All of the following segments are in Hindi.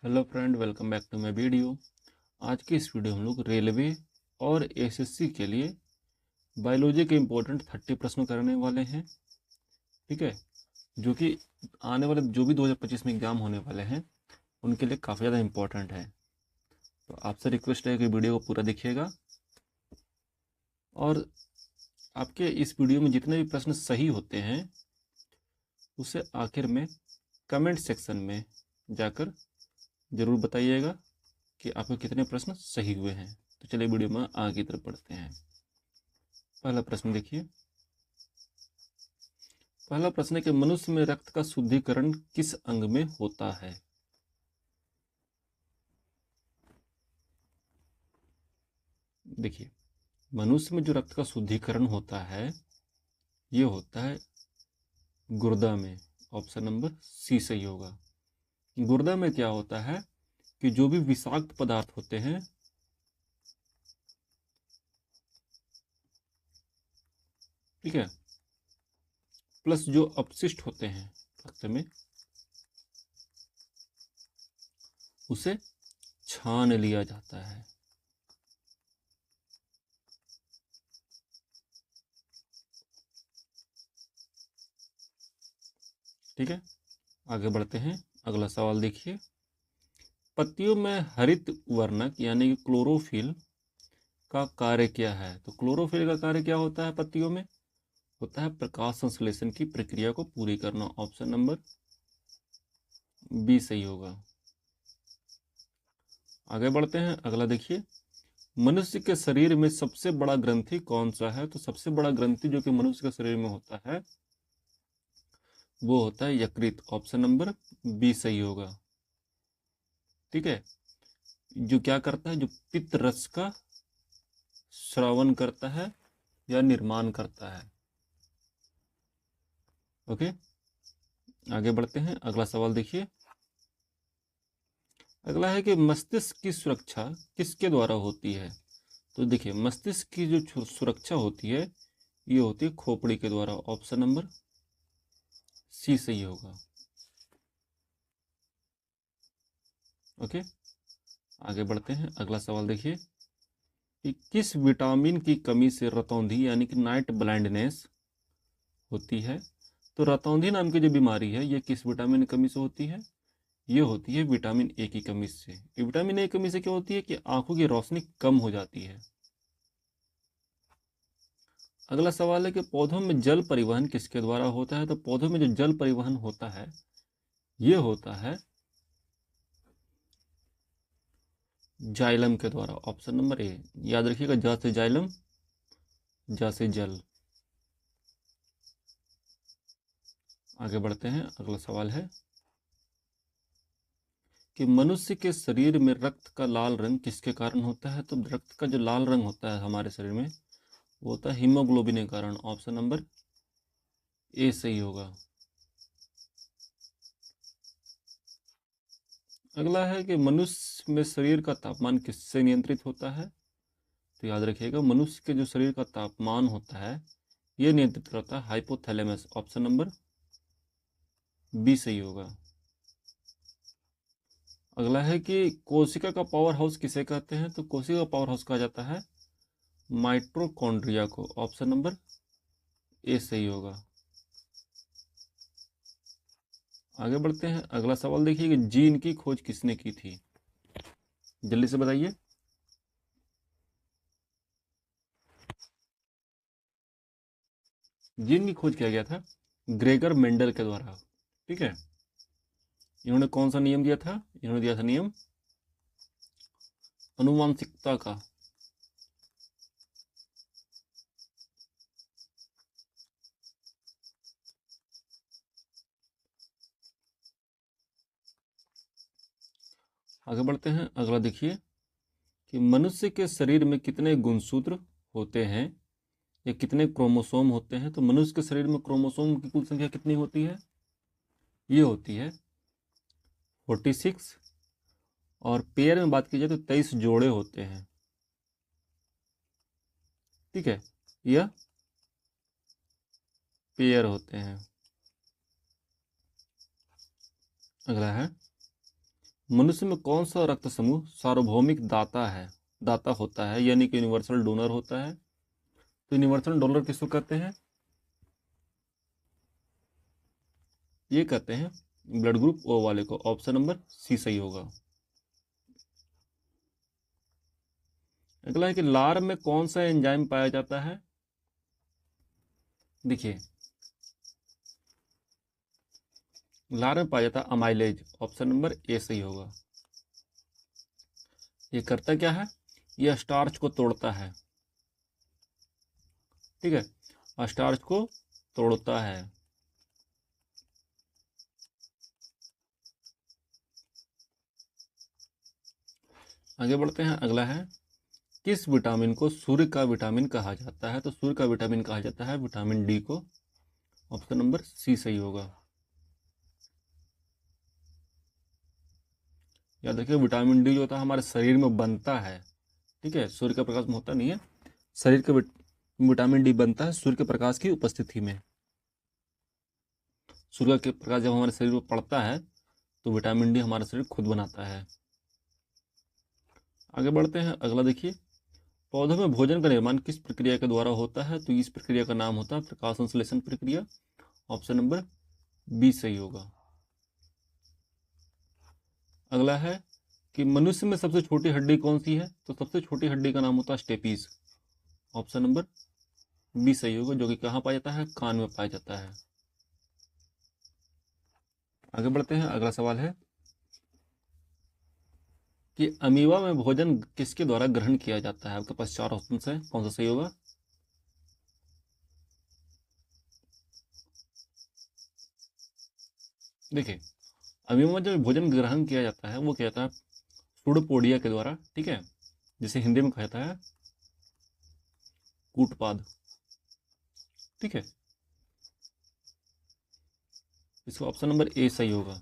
Hello friend, welcome back to my video. आज की इस वीडियो हम लोग रेलवे और एसएससी के लिए बायोलॉजी के इम्पोर्टेंट 30 प्रश्न करने वाले हैं। ठीक है, जो कि आने वाले जो भी 2025 में एग्जाम होने वाले हैं उनके लिए काफ़ी ज़्यादा इम्पोर्टेंट है। तो आपसे रिक्वेस्ट है कि वीडियो को पूरा देखिएगा और आपके इस वीडियो में जितने भी प्रश्न सही होते हैं उसे आखिर में कमेंट सेक्शन में जाकर ज़रूर बताइएगा कि आपके कितने प्रश्न सही हुए हैं। तो चलिए वीडियो में आगे की तरफ बढ़ते हैं। पहला प्रश्न देखिए। पहला प्रश्न है कि मनुष्य में रक्त का शुद्धिकरण किस अंग में होता है? देखिए, मनुष्य में जो रक्त का शुद्धिकरण होता है ये होता है गुर्दा में। ऑप्शन नंबर सी सही होगा। गुर्दा में क्या होता है कि जो भी विषाक्त पदार्थ होते हैं, ठीक है, प्लस जो अपशिष्ट होते हैं रक्त में, उसे छान लिया जाता है। ठीक है, आगे बढ़ते हैं। अगला सवाल देखिए। पत्तियों में हरित वर्णक यानी कि क्लोरोफिल का कार्य क्या है? तो क्लोरोफिल का कार्य क्या होता है पत्तियों में? होता है प्रकाश संश्लेषण की प्रक्रिया को पूरी करना। ऑप्शन नंबर बी सही होगा। आगे बढ़ते हैं। अगला देखिए। मनुष्य के शरीर में सबसे बड़ा ग्रंथि कौन सा है? तो सबसे बड़ा ग्रंथि जो कि मनुष्य के शरीर में होता है वो होता है यकृत। ऑप्शन नंबर बी सही होगा। ठीक है, जो क्या करता है, जो पित्त रस का श्रवण करता है या निर्माण करता है। ओके, आगे बढ़ते हैं। अगला सवाल देखिए। अगला है कि मस्तिष्क की सुरक्षा किसके द्वारा होती है? तो देखिए, मस्तिष्क की जो सुरक्षा होती है ये होती है खोपड़ी के द्वारा। ऑप्शन नंबर सी सही होगा। ओके, आगे बढ़ते हैं। अगला सवाल देखिए कि किस विटामिन की कमी से रतौंधी यानी कि नाइट ब्लाइंडनेस होती है? तो रतौंधी नाम की जो बीमारी है ये किस विटामिन की कमी से होती है? ये होती है विटामिन ए की कमी से। ये विटामिन ए की कमी से क्या होती है कि आंखों की रोशनी कम हो जाती है। अगला सवाल है कि पौधों में जल परिवहन किसके द्वारा होता है? तो पौधों में जो जल परिवहन होता है ये होता है जाइलम के द्वारा। Option number A. याद रखिएगा, जा से जाइलम, जा से जल। आगे बढ़ते हैं। अगला सवाल है कि मनुष्य के शरीर में रक्त का लाल रंग किसके कारण होता है? तो रक्त का जो लाल रंग होता है हमारे शरीर में वो होता है हीमोग्लोबिन के कारण। ऑप्शन नंबर ए सही होगा। अगला है कि मनुष्य में शरीर का तापमान किससे नियंत्रित होता है? तो याद रखिएगा, मनुष्य के जो शरीर का तापमान होता है ये नियंत्रित करता है हाइपोथैलेमस। ऑप्शन नंबर बी सही होगा। अगला है कि कोशिका का पावर हाउस किसे कहते हैं? तो कोशिका का पावर हाउस कहा जाता है माइटोकॉन्ड्रिया को। ऑप्शन नंबर ए सही होगा। आगे बढ़ते हैं। अगला सवाल देखिए कि जीन की खोज किसने की थी? जल्दी से बताइए। जीन की खोज किया गया था ग्रेगर मेंडल के द्वारा। ठीक है, इन्होंने कौन सा नियम दिया था? इन्होंने दिया था नियम अनुवांशिकता का। आगे बढ़ते हैं। अगला देखिए कि मनुष्य के शरीर में कितने गुणसूत्र होते हैं या कितने क्रोमोसोम होते हैं? तो मनुष्य के शरीर में क्रोमोसोम की कुल संख्या कितनी होती है? ये होती है 46। और पेयर में बात की जाए तो 23 जोड़े होते हैं। ठीक है, यह पेयर होते हैं। अगला है मनुष्य में कौन सा रक्त समूह सार्वभौमिक दाता होता है, यानी कि यूनिवर्सल डोनर होता है? तो यूनिवर्सल डोनर किसको कहते हैं? ये कहते हैं ब्लड ग्रुप ओ वाले को। ऑप्शन नंबर सी सही होगा। अगला है कि लार में कौन सा एंजाइम पाया जाता है? देखिए, लार में पाया जाता है अमाइलेज। ऑप्शन नंबर ए सही होगा। ये करता क्या है? ये स्टार्च को तोड़ता है, ठीक है, स्टार्च को तोड़ता है। आगे बढ़ते हैं। अगला है, किस विटामिन को सूर्य का विटामिन कहा जाता है? तो सूर्य का विटामिन कहा जाता है विटामिन डी को। ऑप्शन नंबर सी सही होगा। याद रखिए, विटामिन डी जो होता है हमारे शरीर में बनता है, ठीक है, सूर्य के प्रकाश में होता नहीं है। शरीर के विटामिन डी बनता है सूर्य के प्रकाश की उपस्थिति में। सूर्य के प्रकाश जब हमारे शरीर में पड़ता है तो विटामिन डी हमारा शरीर खुद बनाता है। आगे बढ़ते हैं। अगला देखिए, पौधों में भोजन का निर्माण किस प्रक्रिया के द्वारा होता है? तो इस प्रक्रिया का नाम होता है प्रकाश संश्लेषण प्रक्रिया। ऑप्शन नंबर बी सही होगा। अगला है कि मनुष्य में सबसे छोटी हड्डी कौन सी है? तो सबसे छोटी हड्डी का नाम होता है स्टेपीज। ऑप्शन नंबर बी सही होगा, जो कि कहाँ पाया जाता है? कान में पाया जाता है। आगे बढ़ते हैं। अगला सवाल है कि अमीबा में भोजन किसके द्वारा ग्रहण किया जाता है? आपके पास चार ऑप्शन है, कौन सा सही होगा? देखिए, अमीबा में जो भोजन ग्रहण किया जाता है वो क्या जाता है? सुडोपोडिया के द्वारा, ठीक है, जिसे हिंदी में कहता है कूटपाद, ठीक है। इसका ऑप्शन नंबर ए सही होगा।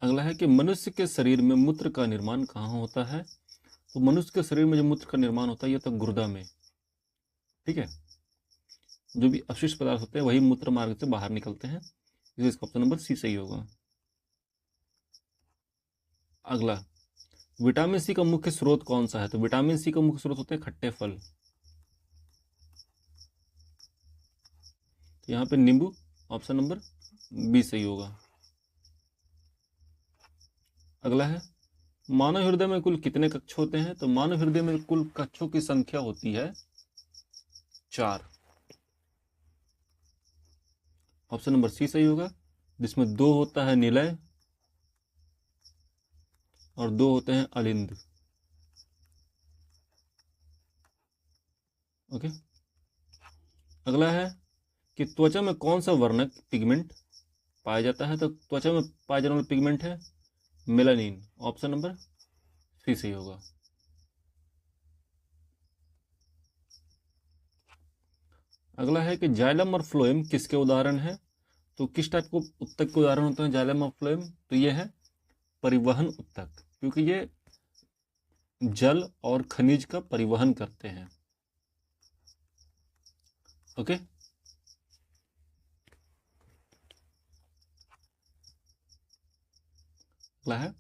अगला है कि मनुष्य के शरीर में मूत्र का निर्माण कहाँ होता है? तो मनुष्य के शरीर में जो मूत्र का निर्माण होता है ये तो गुर्दा में, ठीक है। जो भी अवशिष्ट पदार्थ होते हैं वही मूत्र मार्ग से बाहर निकलते हैं, इसलिए इसका ऑप्शन नंबर सी सही होगा। अगला, विटामिन सी का मुख्य स्रोत कौन सा है? तो विटामिन सी का मुख्य स्रोत होते हैं खट्टे फल, तो यहाँ पे नींबू। ऑप्शन नंबर बी सही होगा। अगला है, मानव हृदय में कुल कितने कक्ष होते हैं? तो मानव हृदय में कुल कक्षों की संख्या होती है 4। ऑप्शन नंबर सी सही होगा, जिसमें 2 होता है निलय और 2 होते हैं अलिंद। ओके। अगला है कि त्वचा में कौन सा वर्णक पिगमेंट पाया जाता है? तो त्वचा में पाया जाने वाला पिगमेंट है मेलानिन। ऑप्शन नंबर सी सही होगा। अगला है कि जाइलम और फ्लोएम किसके उदाहरण है? तो किस टाइप को उत्तक के उदाहरण होते हैं जाइलम और फ्लोएम? तो ये है परिवहन उत्तक, क्योंकि ये जल और खनिज का परिवहन करते हैं। ओके। अगला है,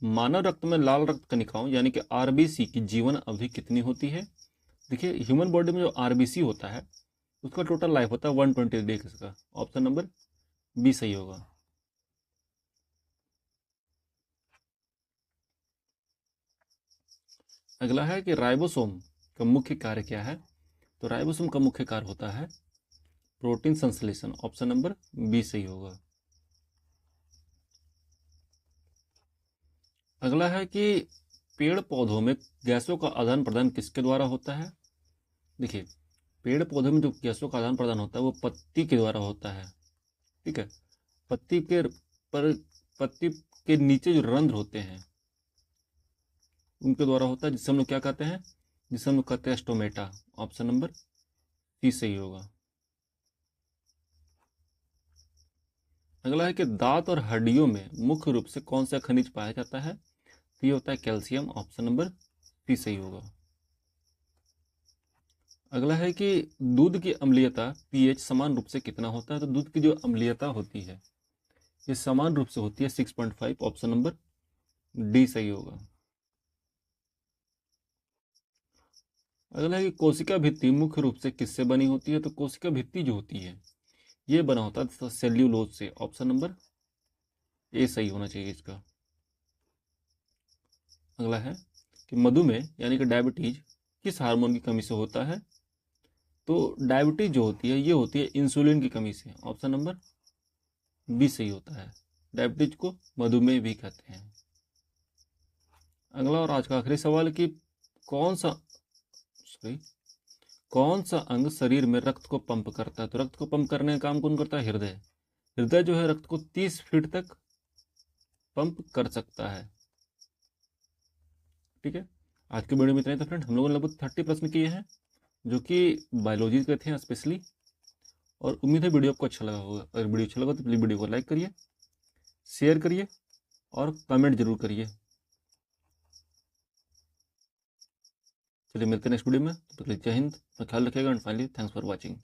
मानव रक्त में लाल रक्त कणिकाओं यानी कि आरबीसी की जीवन अवधि कितनी होती है? देखिए, ह्यूमन बॉडी में जो आरबीसी होता है उसका टोटल लाइफ होता है 120 डेज का। ऑप्शन नंबर बी सही होगा। अगला है कि राइबोसोम का मुख्य कार्य क्या है? तो राइबोसोम का मुख्य कार्य होता है प्रोटीन संश्लेषण। ऑप्शन नंबर बी सही होगा। अगला है कि पेड़ पौधों में गैसों का आदान प्रदान किसके द्वारा होता है? देखिए, पेड़ पौधों में जो गैसों का आदान प्रदान होता है वो पत्ती के द्वारा होता है, ठीक है। पत्ती के पर पत्ती के नीचे जो रंध्र होते हैं उनके द्वारा होता है, जिससे हम लोग क्या कहते हैं? जिसे हम लोग कहते हैं स्टोमेटा। ऑप्शन नंबर सी सही होगा। अगला है कि दांत और हड्डियों में मुख्य रूप से कौन सा खनिज पाया जाता है? तो ये होता है कैल्शियम। ऑप्शन नंबर सी सही होगा। अगला है कि दूध की अम्लीयता पीएच समान रूप से कितना होता है? तो दूध की जो अम्लीयता होती है ये समान रूप से होती है 6.5। ऑप्शन नंबर डी सही होगा। अगला है कि कोशिका भित्ति मुख्य रूप से किससे बनी होती है? तो कोशिका भित्ति जो होती है ये बना होता है सेल्यूलोज से। ऑप्शन नंबर ए सही होना चाहिए इसका। अगला है कि मधुमेह यानी कि डायबिटीज किस हार्मोन की कमी से होता है? तो डायबिटीज जो होती है ये होती है इंसुलिन की कमी से। ऑप्शन नंबर बी सही होता है। डायबिटीज को मधुमेह भी कहते हैं। अगला और आज का आखिरी सवाल कि कौन सा अंग शरीर में रक्त को पंप करता है? तो रक्त को पंप करने का काम कौन करता है? हृदय। हृदय जो है रक्त को 30 फीट तक पंप कर सकता है। ठीक है, आज के वीडियो में इतना ही था फ्रेंड। हम लोगों ने लगभग 30 प्रश्न किए हैं जो कि बायोलॉजी के थे स्पेशली, और उम्मीद है वीडियो आपको अच्छा लगा होगा। अगर वीडियो अच्छा लगा तो प्लीज़ वीडियो को लाइक करिए, शेयर करिए और कमेंट जरूर करिए। चलिए मिलते हैं नेक्स्ट वीडियो में। तो जय हिंद, अपना ख्याल रखिएगा and finally thanks for watching.